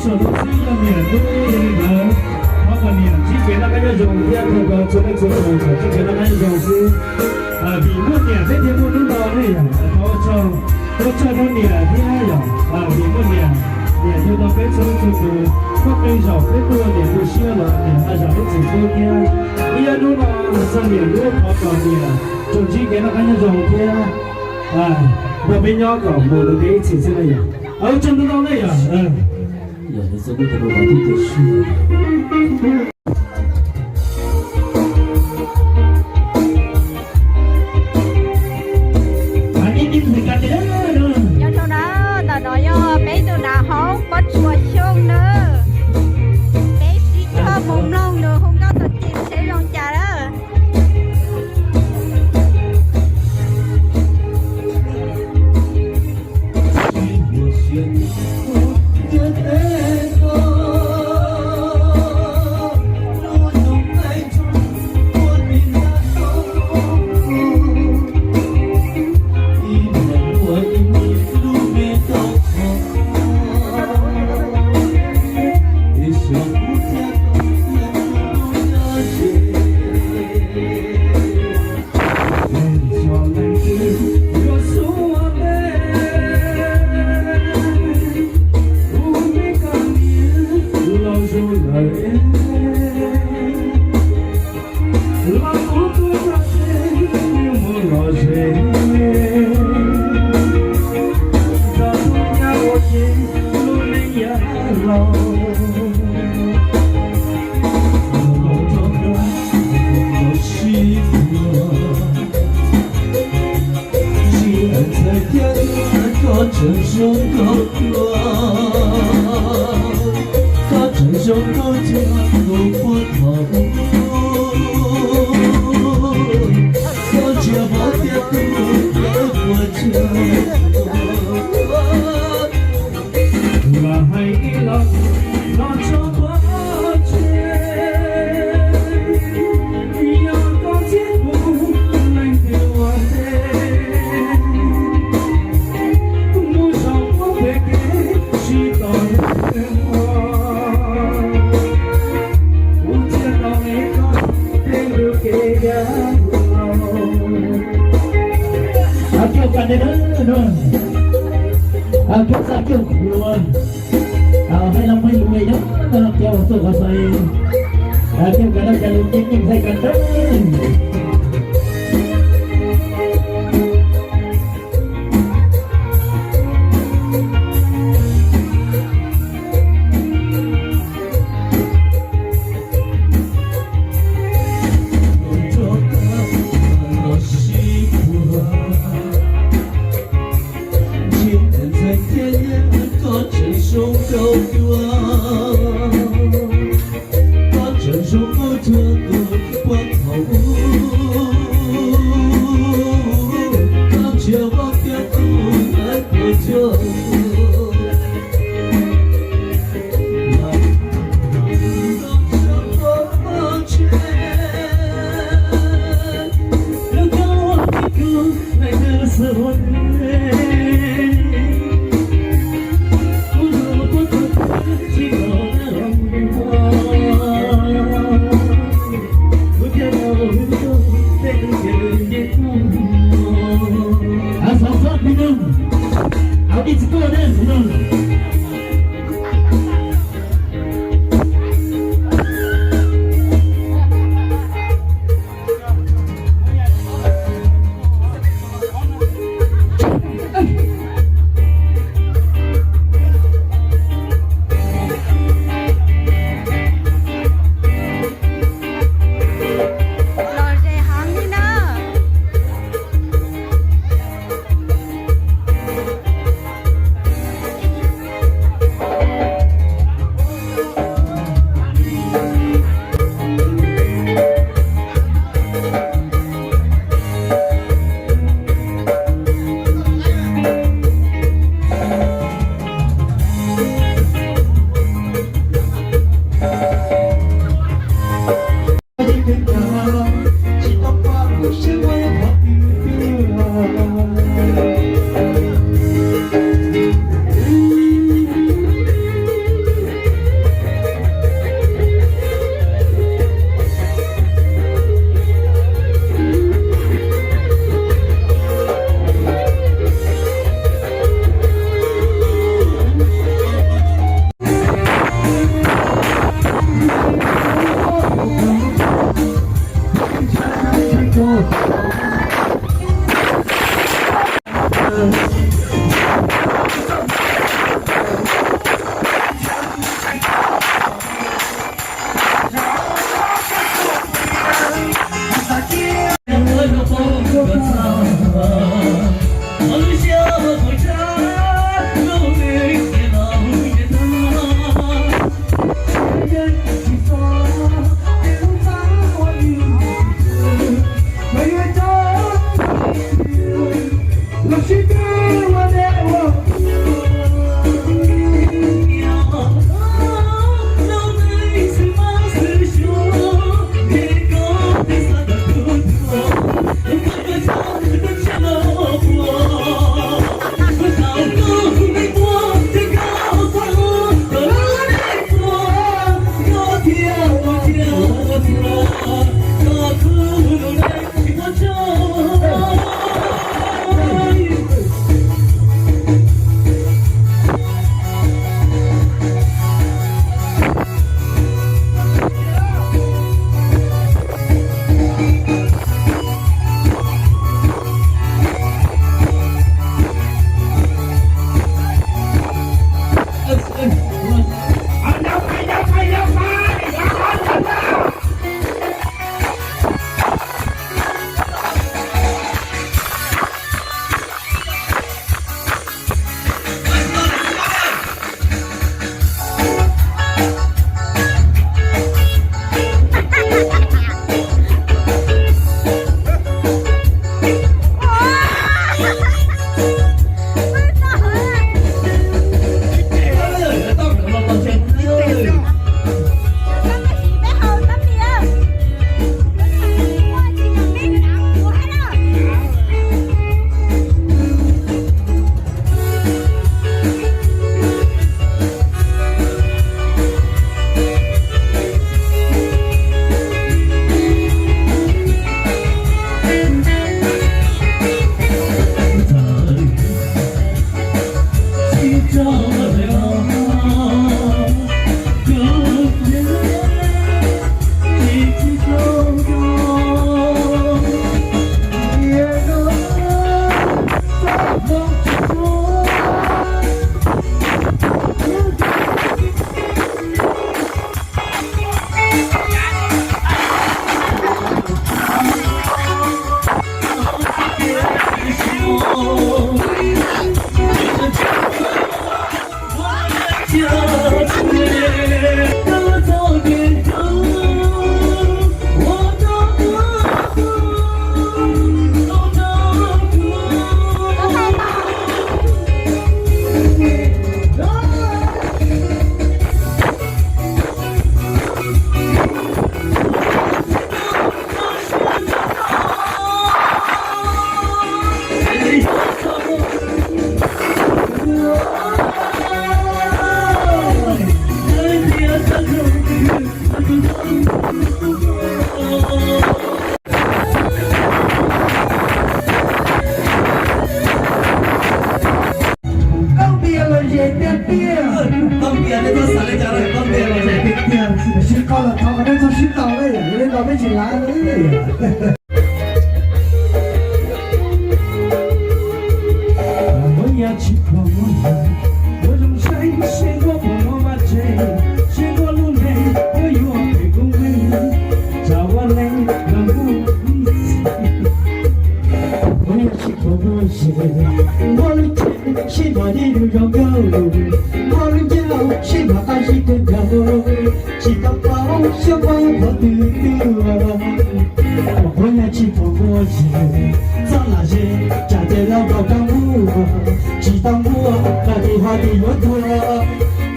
手都是一面对的，我跟你只给那个要用的那个做那做做，只给那个用是比目年这天不能到那样，我做到年天样比目年就到非常这个，我非常非多年不需要了年，还想你自己天，你要弄到3年多跑到年，总之给那个要用天，我没鸟搞，我都给自己那样，真的到那样，有的时候都把自己输。cho nó đó tao nói yo bé tụi nào không có chùa chung nữa bé chỉ cho bụng lông nữa không có tụi chim sẽ rong trà đó hay là mấy người đó kêu tôi có say kêu cái đó cái lúc nhìn thấy cái đó 新高了，他可能从新到了，有点到没进来了。我要去过我从山先过我把这，先过路内，我有被公会，找我来让我我要去过我些，我的天，先把你路绕高，我的脚先把爱心更高，只当包小包我嘟嘟我要去过我些，咱那些家在老高岗舞，只当我那地花的我多，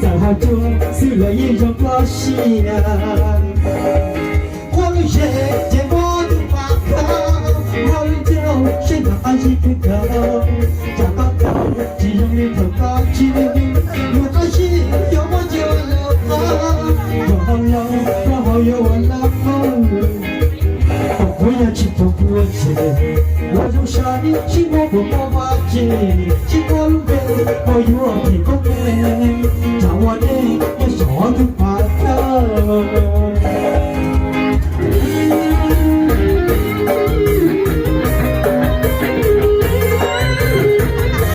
在好久死了也让我心我们谁见我的花口，我们就谁把爱心更高，家高高只让你头高起，我的心有我就我好有我老我要去做国际，我从山里去我挖掘，去我路边我有我的公园，找我的我啥都怕的。